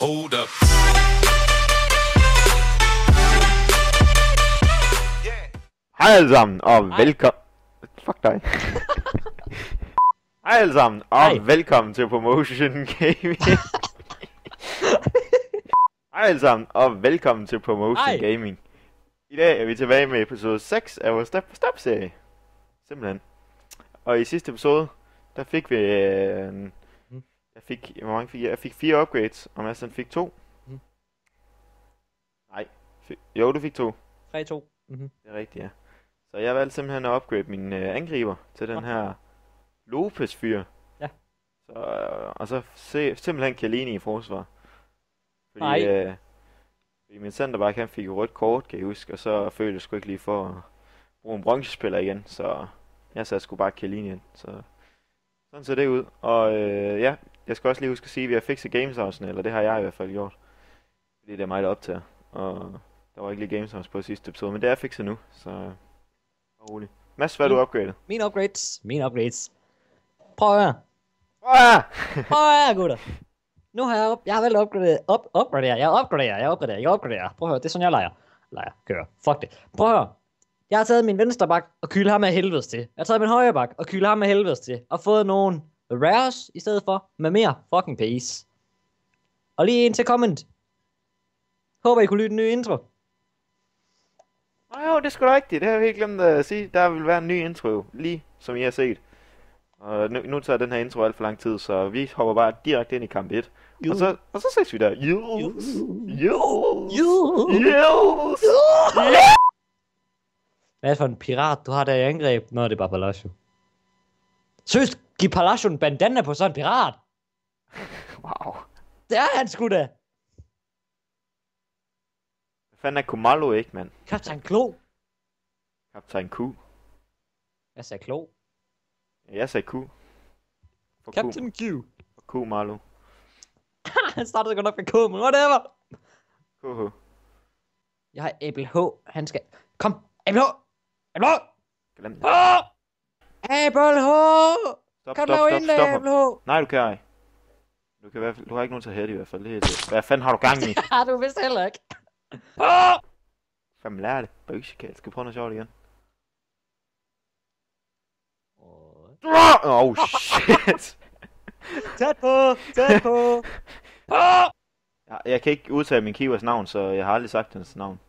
Hold up. Hej alle sammen, og velkommen... Fuck dig. Hej alle sammen, og velkommen til Promotion Gaming. Hej alle sammen, og velkommen til Promotion Gaming. I dag er vi tilbage med episode 6 af vores Step for Step serie. Simpelthen. Og i sidste episode, der fik vi... Jeg fik 4 upgrades, og Mads fik 2. Nej. Jo, du fik 2. 3-2. Det er rigtigt, ja. Så jeg valgte simpelthen at upgrade min angriber til den her Lopez-fyr. Ja. Så, og så simpelthen Chiellini i forsvar. Fordi, fordi min centerback han fik rødt kort, kan jeg huske, og så følte jeg sgu ikke lige for at bruge en bronzespiller igen, så jeg satte sgu bare Chiellini ind. Så sådan ser det ud. Og ja, jeg skal også lige huske at sige, at vi har fikset Gameshouse, eller det har jeg i hvert fald gjort. Fordi det er mig, der optager. Og der var ikke lige Gameshouse på sidste episode, men det er fikset nu, så roligt. Mads, hvad er du upgradet? Mine upgrades. Prøv at høre. Prøv at høre, gutter. Nu har jeg har valgt at opgradere. Jeg opgraderer. Prøv at høre, det er sådan, jeg leger. Kører. Fuck det. Prøv at høre. Jeg har taget min venstre bak og kylde ham af helvedes til. Jeg har taget min højre bak og kylde ham af helvedes til. Og fået nogle rares i stedet for, med mere fucking pace. Og lige en til comment. Håber I kunne lytte den nye intro. Jo, det er sgu da rigtigt. Det har vi helt glemt at sige. Der vil være en ny intro, lige som I har set. Og nu tager den her intro alt for lang tid, så vi hopper bare direkte ind i kamp 1. Og så ses vi der. Hvad er det for en pirat, du har der i angreb? Nå, det er bare Palacio. Seriøst, giv Palacio en bandana på sådan en pirat? Wow. Det er han sgu da. Hvad fanden er Kumalo ikke, mand? Kaptajn Klo. Kaptajn Q. Jeg sagde Klo. Jeg sagde Q. Captain Q. For Q Marlo. Han startede godt nok med K, men whatever. KH. Jeg har Abel H. Han skal... Kom, Abel H. Abel H. Glem det. Abel H. Stop. Nej, du kan ej. Du kan i hvert fald... Du har ikke nogen til at hætte i hvert fald. Det er det. Hvad fanden har du gang i? Har du vist heller ikke. Fanden lærer det. Bøgsekal. Skal vi prøve noget sjovt igen? Oh shit. Tæt på. Jeg kan ikke udtale min keepers navn, så jeg har aldrig sagt hans navn.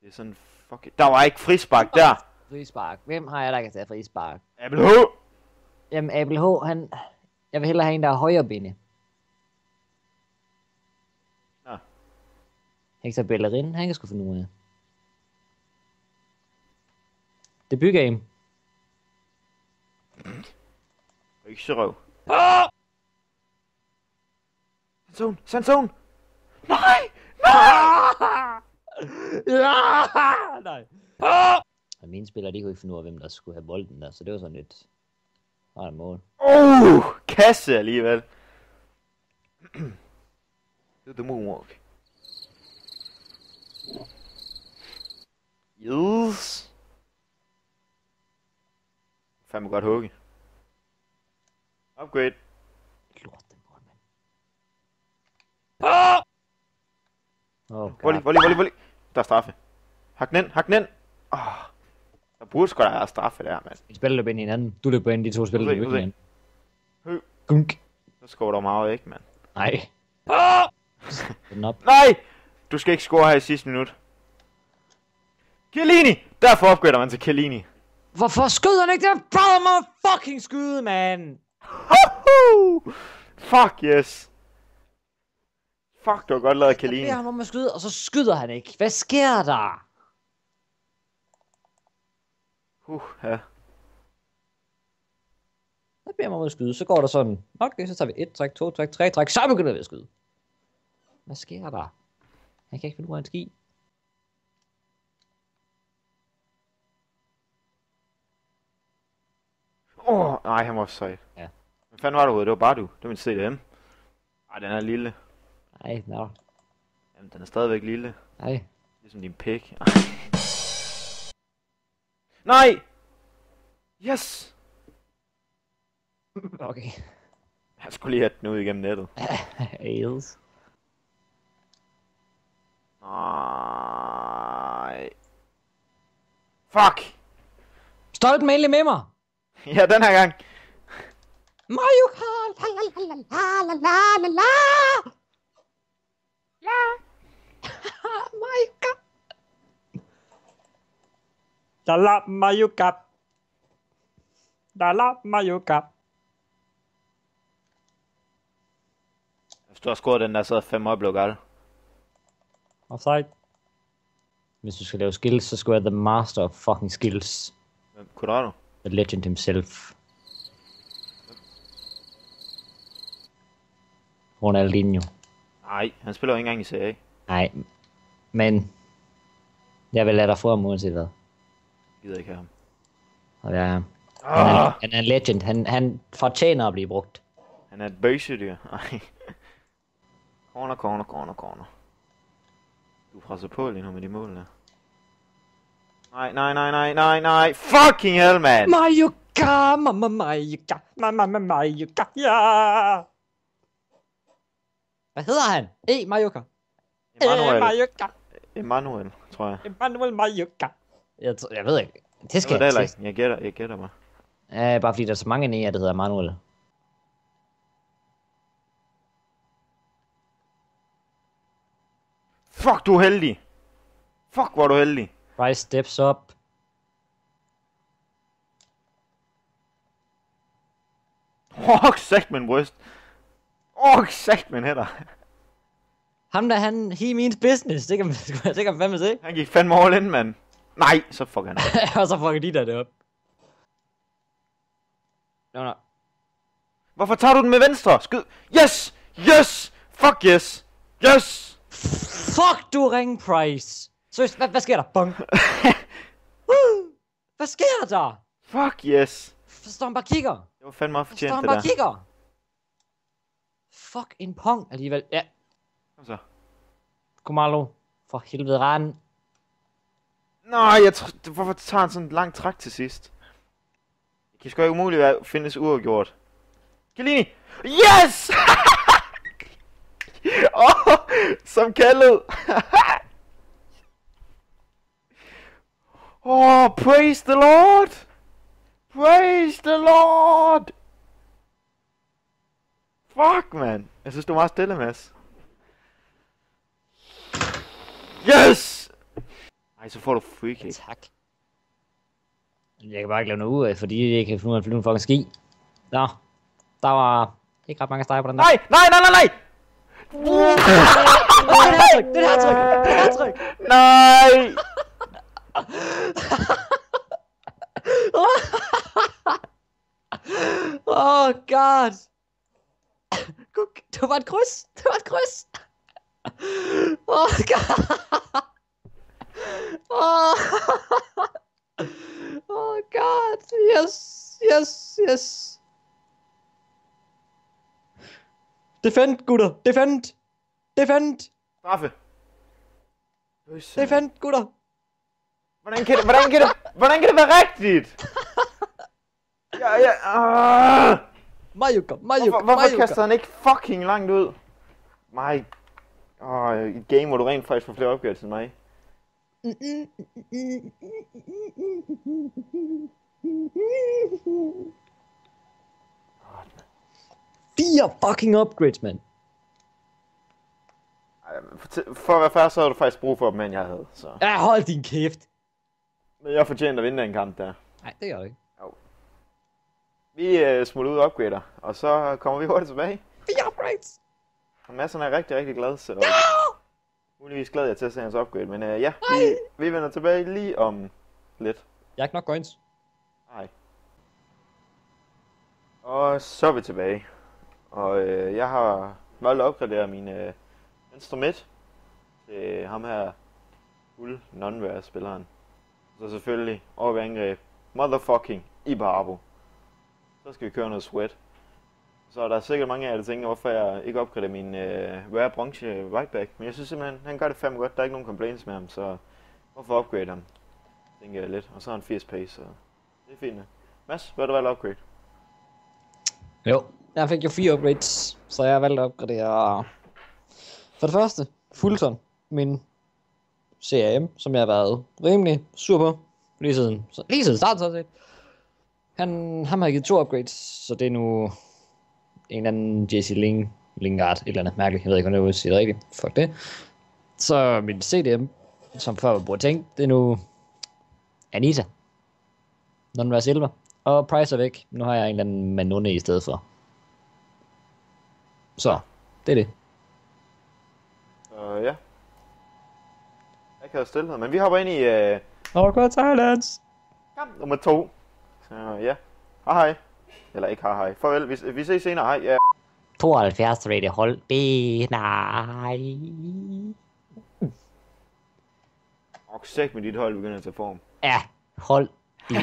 Det er sådan fucking... Der var ikke frispark der! Frispark. Hvem har jeg, der kan tage frispark? Abel H! Jamen, Abel H, han... Jeg vil hellere have en, der er højrebinde. Ja. Hector Bellerin, han kan sgu finde ud af. Debutgame. Økserøv. Sandsone! Nej! Nej! Og mine spillere, de kunne ikke finde ud af, hvem der skulle have bolden der, så det var sådan lidt... Var det mål. Kasse alligevel. Det er the moonwalk. Yes. Fandme godt hugge. Upgrade. Lort, den mål, mand. Volley. Der er straffe. Hak den ind. Der burde sgu da være straffe der, mand. Vi spiller løb ind i hinanden. Du løber ind, de to spiller løb ind i hinanden. Gunk. Så skår der meget ikke, mand. Nej. Den op. Nej! Du skal ikke score her i sidste minut. Chiellini! Derfor upgrader man til Chiellini. Hvorfor skyder han ikke? Det er mig fucking skyde, man! Fuck yes! Fuck, du har godt lavet Chiellini. Jeg beder ham om at skyde, og så skyder han ikke. Hvad sker der? Ja. Jeg beder ham om at skyde, så går der sådan. Okay, så tager vi 1 træk, 2 træk, 3 træk, så begynder vi at skyde. Hvad sker der? Jeg kan ikke finde ud af en ski. Nej, han var sejt. Ja. Hvad fanden var det ude? Det var bare du. Det var min CDM. Ej, den er lille. Nej, nå. Jamen, den er stadigvæk lille. Nej. Ligesom din pik. Nej! Yes! Okay. Jeg skulle lige have den ud igennem nettet. Ales. Nej. Fuck! Stolt med endelig med mig! Ja, den her gang. Mario Kart! La la la la la la la la! Mario Kart! La la Mario Kart! La la Mario Kart! Hvis du har scoret den der, så er 5 op, blev galt. Offside. Hvis du skal lave skills, så skulle jeg the master of fucking skills. Hvem? Quadrado? The legend himself. Ronaldinho. Nej, han spiller jo ikke engang i Serie A. Nej, men jeg vil lade dig få ham uanset hvad. Jeg gider ikke have ham. Og han er en legend. Han fortjener at blive brugt. Han er et bøjsedyr. Ej. Corner. Du presser på lige nu med de mål der. Nej. Fucking hell, man! Mario Kart, Mario Kart, ja! Hvad hedder han? Mario Kart. Emmanuel, tror jeg. Emmanuel Mario Kart. Jeg ved ikke. Det skal jeg ikke. Jeg gætter mig. Bare fordi der er så mange nære, der hedder Emmanuel. Fuck, du er heldig. Fuck, hvor er du heldig. Rice steps up. Sagt med en bryst. Sagt med en hætter. Ham der, he means business. Det kan fandme se. Han gik fandme all in, mand. Nej, så fuck han. Og så fucker de der det op. Nå. Hvorfor tager du den med venstre? Skyd. Yes! Fuck yes! Yes! Fuck, du ring Price. Seriøst, hvad sker der? Bong. Hvad sker der? Fuck yes. Forstår han bare kigger? Det var fandme meget fortjent, det der. Forstår han bare kigger? Fuck en pong alligevel. Ja. Kom så. Kumalo. For helvede randen. Nej, hvorfor tager han sådan en lang træk til sidst? Det kan sgu ikke umuligt at findes uafgjort. Chiellini! Yes! Som kaldet! Praise the Lord! Praise the Lord! Fuck, man! Jeg synes, du er meget stille, Mads. Yes! Ej, så får du free kick. Tak. Jeg kan bare ikke lave noget ud af, fordi jeg kan finde ud af at flyve en fucking ski. Nå, der var ikke ret mange streger på den der. Nej! Det er hattrick! Nej! Oh god! Det var et kryds! Oh god! Oh god! Yes! Defend, gutter! Defend! Straffe! Defend, gutter! Hvordan kan det være rigtigt? Mario. Hvorfor kaster han ikke fucking langt ud? Et game, hvor du rent faktisk får flere opgaver end mig. 4 fucking upgrades, mand. For at være færdig, så havde du faktisk brug for dem, end jeg havde. Så. Ja, hold din kæft. Men jeg fortjente at vinde den kamp der. Nej, det gør jeg ikke. Jo. Vi smutter ud og upgrader, og så kommer vi hurtigt tilbage. 4 upgrades! Og Madsen er rigtig, rigtig glad, så... Muligvis glæder jeg til at se hans upgrade, men ja, vi vender tilbage lige om lidt. Jeg er ikke nok coins. Nej. Og så er vi tilbage. Og jeg har valgt at opgradere min venstre midt til ham her fuld non-rare spilleren. Så selvfølgelig over angreb motherfucking Ibarbo. Så skal vi køre noget sweat. Så der er sikkert mange af jer, der tænker, hvorfor jeg ikke opgraderer min rare bronze right back. Men jeg synes simpelthen, han gør det fandme godt. Der er ikke nogen complaints med ham, så hvorfor upgrade ham? Tænker jeg lidt. Og så har han 80 pace, så det er fint. Mads, hvad er du valgt at upgrade? Jo, Jeg fik jo 4 upgrades, så jeg valgte at opgradere. For det første, Fulton, min CRM, som jeg har været rimelig sur på, lige siden starten sådan set. Ham har givet 2 upgrades, så det er nu en eller anden Jesse Lingard, et eller andet mærkeligt, jeg ved ikke, om jeg vil sige det rigtigt, fuck det. Så min CDM, som før var tænkt, det er nu Anita, når den var silver, og Price er væk, nu har jeg en eller anden Manone i stedet for. Så, det er det. Ja. Jeg kan jo stille noget, men vi hopper ind i... Awkward Silence! Kamp nummer 2. Så ja. Hej. Eller ikke hej. Farvel. Vi ses senere. Hej. Ja. 72 rated hold B. Nej. Og sæt med dit hold begynder at tage form. Ja, hold din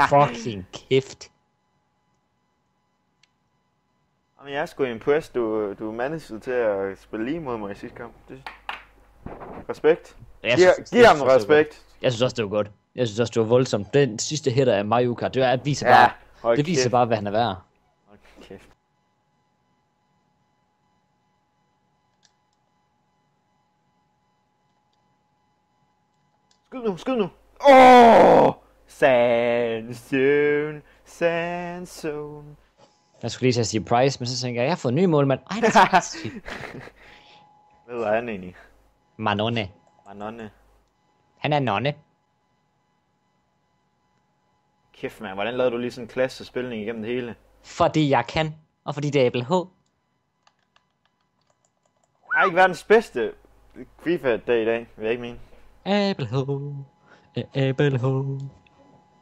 fucking kæft. Jamen jeg er sgu impressed. Du managede til at spille lige mod mig i sidste kamp. Respekt. Giv ham respekt. Jeg synes også, det var godt. Jeg synes også, det var voldsomt. Den sidste hitter af Mayuka, det viser bare, hvad han er værd. Okay. Skyd nu. Sandzone. Jeg skulle lige til at sige Price, men så tænker jeg har fået en ny målmand. Ej, det er sygt. Hvad er han egentlig? Manone. Han er nonne. Kæft mand, hvordan lavede du lige sådan en klasse spilning igennem det hele? Fordi jeg kan, og fordi det er ABLH. Jeg har ikke verdens bedste FIFA-dag i dag, vil jeg ikke mene. ABLH.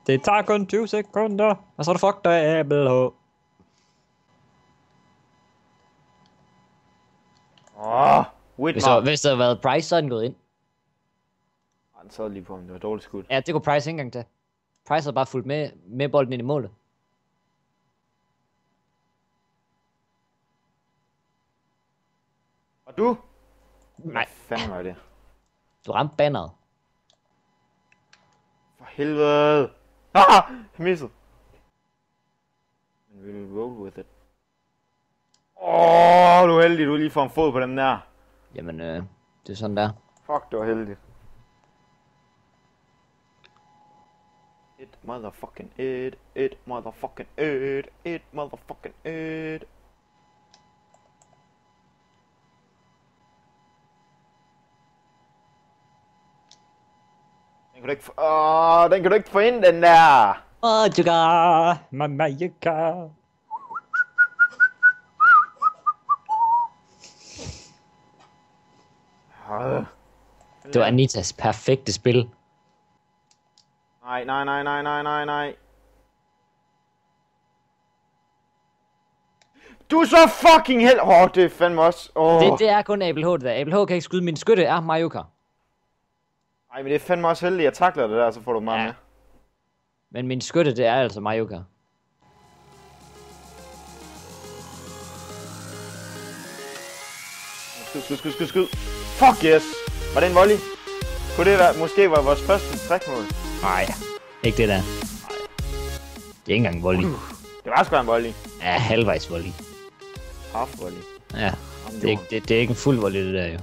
Det tager kun 20 sekunder, og så er det fuck dig, ABLH. Hvis der havde været Price, så er den gået ind. Han sad lige på ham, det var dårligt skud. Ja, det kunne Price ikke engang til. Price havde bare fulgt med bolden ind i målet. Og du? Nej. Hvad fanden var det? Du ramte banneret. For helvede. Jeg missede. Men vi will roll with it. Du er heldig, du lige får en fod på dem der. Jamen, det er sådan der. Fuck, du var heldig. It motherfucking. Den kan du ikke få ind, den der. Mayuka. Det var Anitas perfekte spil. Nej. Du er så fucking held. Det er fandme også. Det er kun ABLH det der. ABLH kan ikke skyde. Min skytte er Mayuka. Nej, men det er fandme også heldigt. Jeg takler det der, så får du meget med. Men min skytte, det er altså Mayuka. Skyd. Fuck yes. Var det en volley? Kunne det være, måske var vores første trækmål? Nej, ikke det der. Det er ikke engang volley. Det var sgu en volley. Ja, halvvejs volley. Half volley. Ja, det er ikke en fuld volley det der jo.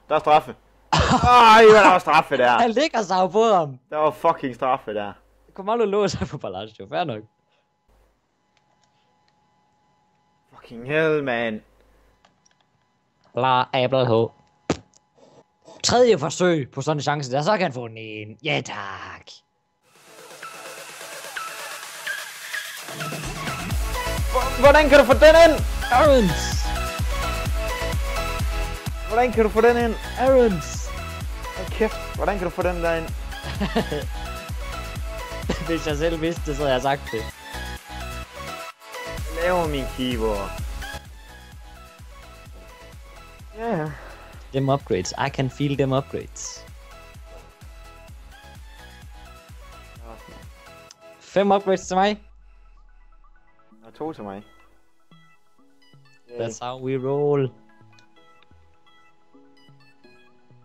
Der er straffe. Der var straffe der. Han ligger sig jo på ham. Der var fucking straffe der. Kom aldrig låse sig på Palacio, fair nok. Fucking hell, man. La ABLH. Tredje forsøg på sådan en chance der, så kan han få den en. Ja tak. Hvordan kan du få den ind? Aarons. Hvordan kan du få den ind? Aarons. Hold kæft, hvordan kan du få den der ind? Hvis jeg selv vidste det, så havde jeg sagt det. Laver min keeper. Ja. Dem upgrades. I can feel them upgrades. 5 upgrades til mig. Og 2 til mig. That's how we roll.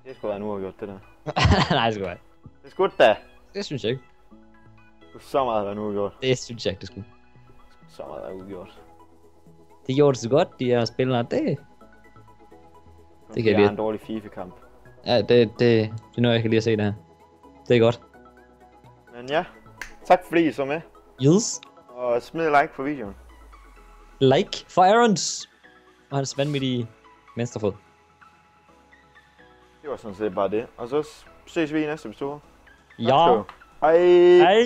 Det skulle være nu, har gjort det der. Nej, det skulle jeg. Det er sgu da. Det synes jeg ikke. Så meget var nu ugjort. Det synes jeg ikke, det skulle. Så meget er ugjort. De gjorde det så godt, de her spillere. Det kan jeg lide. lide. En dårlig FIFA-kamp. Ja, det er noget, jeg kan lide at se det her. Det er godt. Men ja, tak fordi I så med. Yes. Og smid like på videoen. Like for Aarons. Og hans vanvittige venstrefod. Det var sådan set bare det. Og så ses vi i næste episode. Ja. Hej. Hej.